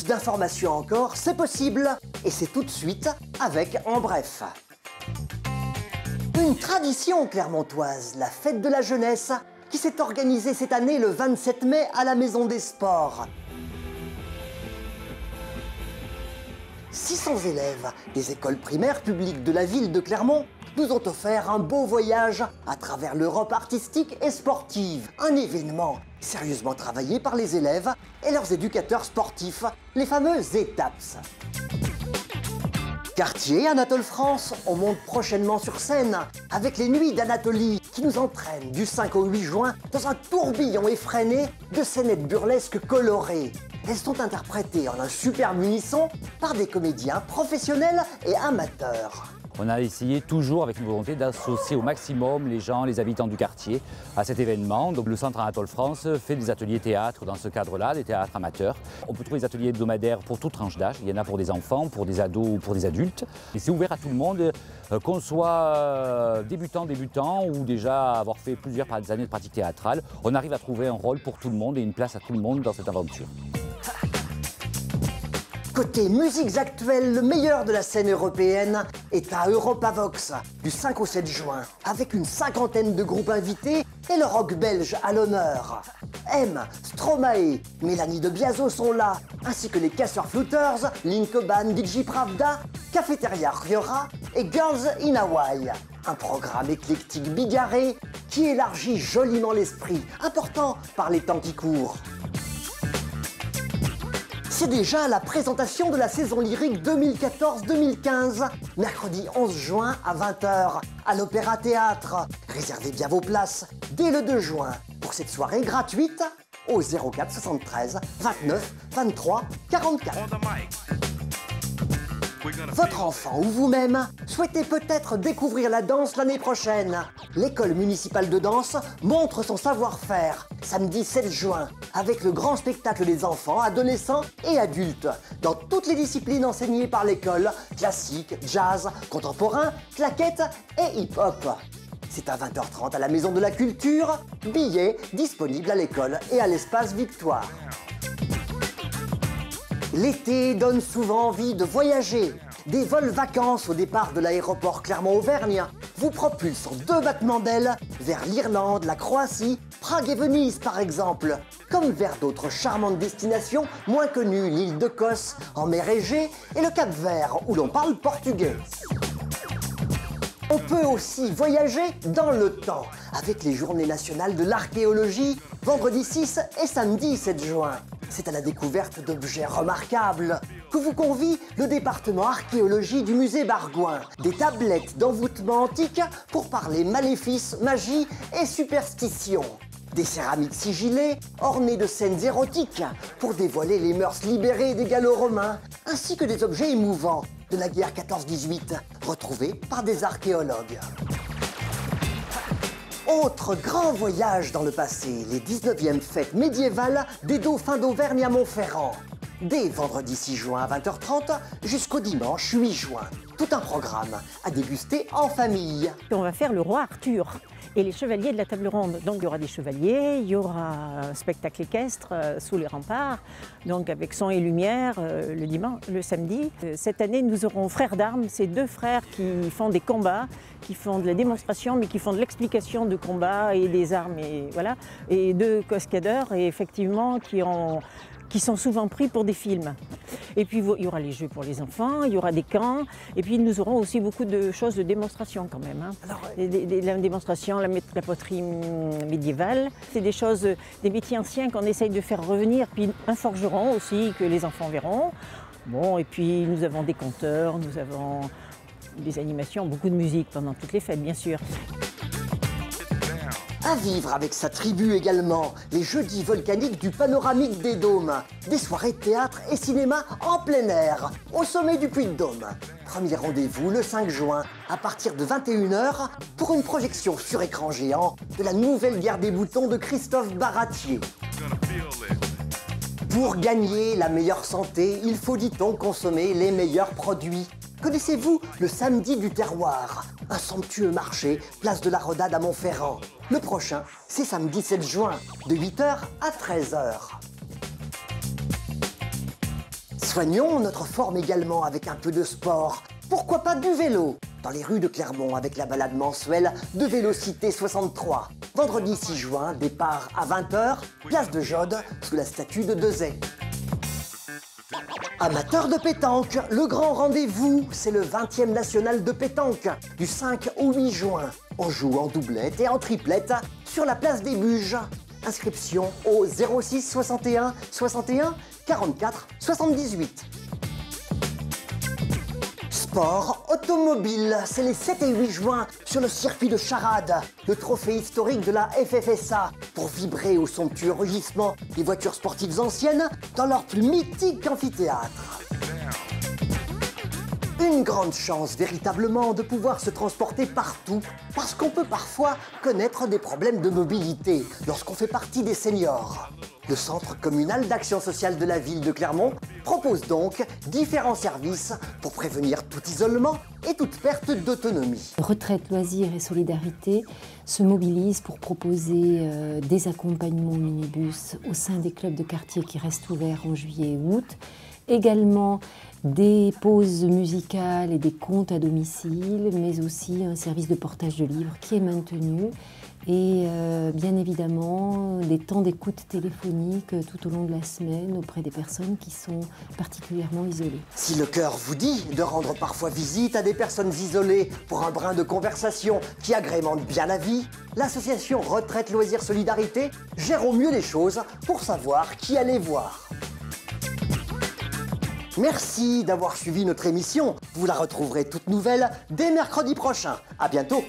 Plus d'informations encore, c'est possible, et c'est tout de suite avec En Bref. Une tradition clermontoise, la fête de la jeunesse, qui s'est organisée cette année le 27 mai à la Maison des Sports. 600 élèves des écoles primaires publiques de la ville de Clermont nous ont offert un beau voyage à travers l'Europe artistique et sportive. Un événement sérieusement travaillé par les élèves et leurs éducateurs sportifs, les fameux ETAPS. Quartier Anatole France, on monte prochainement sur scène avec les Nuits d'Anatolie qui nous entraînent du 5 au 8 juin dans un tourbillon effréné de scénettes burlesques colorées. Elles sont interprétées en un superbe unisson par des comédiens professionnels et amateurs. On a essayé toujours avec une volonté d'associer au maximum les gens, les habitants du quartier à cet événement. Donc le Centre Anatole France fait des ateliers théâtre dans ce cadre-là, des théâtres amateurs. On peut trouver des ateliers hebdomadaires pour toute tranche d'âge. Il y en a pour des enfants, pour des ados ou pour des adultes. Et c'est ouvert à tout le monde, qu'on soit débutant ou déjà avoir fait plusieurs années de pratique théâtrale. On arrive à trouver un rôle pour tout le monde et une place à tout le monde dans cette aventure. Côté musiques actuelles, le meilleur de la scène européenne est à Europavox, du 5 au 7 juin, avec une cinquantaine de groupes invités et le rock belge à l'honneur. M, Stromae, Mélanie de Biaso sont là, ainsi que les Casseurs Flouters, Linkoban, DJ Pravda, Cafeteria Riora et Girls in Hawaii. Un programme éclectique bigarré qui élargit joliment l'esprit, important par les temps qui courent. C'est déjà la présentation de la saison lyrique 2014-2015, mercredi 11 juin à 20 h à l'Opéra Théâtre. Réservez bien vos places dès le 2 juin pour cette soirée gratuite au 04 73 29 23 44. Votre enfant ou vous-même souhaitez peut-être découvrir la danse l'année prochaine. L'école municipale de danse montre son savoir-faire samedi 7 juin avec le grand spectacle des enfants, adolescents et adultes dans toutes les disciplines enseignées par l'école, classique, jazz, contemporain, claquettes et hip-hop. C'est à 20 h 30 à la Maison de la Culture, billets disponibles à l'école et à l'espace Victoire. L'été donne souvent envie de voyager. Des vols vacances au départ de l'aéroport Clermont-Auvergne vous propulsent en 2 battements d'ailes vers l'Irlande, la Croatie, Prague et Venise par exemple, comme vers d'autres charmantes destinations moins connues, l'île de Kos en mer Égée et le Cap-Vert où l'on parle portugais. On peut aussi voyager dans le temps avec les Journées nationales de l'archéologie, vendredi 6 et samedi 7 juin. C'est à la découverte d'objets remarquables que vous convie le département archéologie du musée Bargoin. Des tablettes d'envoûtement antique pour parler maléfices, magie et superstitions. Des céramiques sigillées ornées de scènes érotiques pour dévoiler les mœurs libérées des Gallo-romains, ainsi que des objets émouvants de la guerre 14-18, retrouvés par des archéologues. Autre grand voyage dans le passé, les 19e fêtes médiévales des Dauphins d'Auvergne à Montferrand. Dès vendredi 6 juin à 20 h 30 jusqu'au dimanche 8 juin. Tout un programme à déguster en famille. On va faire le roi Arthur et les chevaliers de la table ronde. Donc il y aura des chevaliers, il y aura un spectacle équestre sous les remparts, donc avec son et lumière le samedi. Cette année, nous aurons Frères d'armes, c'est 2 frères qui font des combats, qui font de la démonstration, mais qui font de l'explication de combats et des armes, et voilà, et 2 cascadeurs, et effectivement qui sont souvent pris pour des films. Et puis il y aura les jeux pour les enfants, il y aura des camps, et puis nous aurons aussi beaucoup de choses de démonstration quand même. Hein. Alors, la démonstration, la poterie médiévale, c'est des choses, des métiers anciens qu'on essaye de faire revenir, puis un forgeron aussi que les enfants verront. Bon, et puis nous avons des conteurs, nous avons des animations, beaucoup de musique pendant toutes les fêtes bien sûr. À vivre avec sa tribu également, les jeudis volcaniques du Panoramique des Dômes. Des soirées théâtre et cinéma en plein air, au sommet du Puy-de-Dôme. Premier rendez-vous le 5 juin, à partir de 21 h, pour une projection sur écran géant de la nouvelle guerre des boutons de Christophe Baratier. Pour gagner la meilleure santé, il faut, dit-on, consommer les meilleurs produits. Connaissez-vous le Samedi du Terroir? Un somptueux marché, place de la Rodade à Montferrand. Le prochain, c'est samedi 7 juin, de 8 h à 13 h. Soignons notre forme également avec un peu de sport. Pourquoi pas du vélo? Dans les rues de Clermont avec la balade mensuelle de Vélocité 63. Vendredi 6 juin, départ à 20 h, place de Jode, sous la statue de Dezay. Amateurs de pétanque, le grand rendez-vous, c'est le 20e national de pétanque, du 5 au 8 juin. On joue en doublette et en triplette sur la place des Buges. Inscription au 06 61 61 44 78. Sport automobile, c'est les 7 et 8 juin sur le circuit de Charade, le trophée historique de la FFSA, pour vibrer au somptueux rugissement des voitures sportives anciennes dans leur plus mythique amphithéâtre. Une grande chance véritablement de pouvoir se transporter partout, parce qu'on peut parfois connaître des problèmes de mobilité lorsqu'on fait partie des seniors. Le Centre communal d'action sociale de la ville de Clermont propose donc différents services pour prévenir tout isolement et toute perte d'autonomie. Retraite, loisirs et solidarité se mobilisent pour proposer des accompagnements au minibus au sein des clubs de quartier qui restent ouverts en juillet et août. Également des pauses musicales et des comptes à domicile, mais aussi un service de portage de livres qui est maintenu. Et bien évidemment des temps d'écoute téléphonique tout au long de la semaine auprès des personnes qui sont particulièrement isolées. Si le cœur vous dit de rendre parfois visite à des personnes isolées pour un brin de conversation qui agrémente bien la vie, l'association Retraite Loisirs Solidarité gère au mieux les choses pour savoir qui aller voir. Merci d'avoir suivi notre émission. Vous la retrouverez toute nouvelle dès mercredi prochain. À bientôt.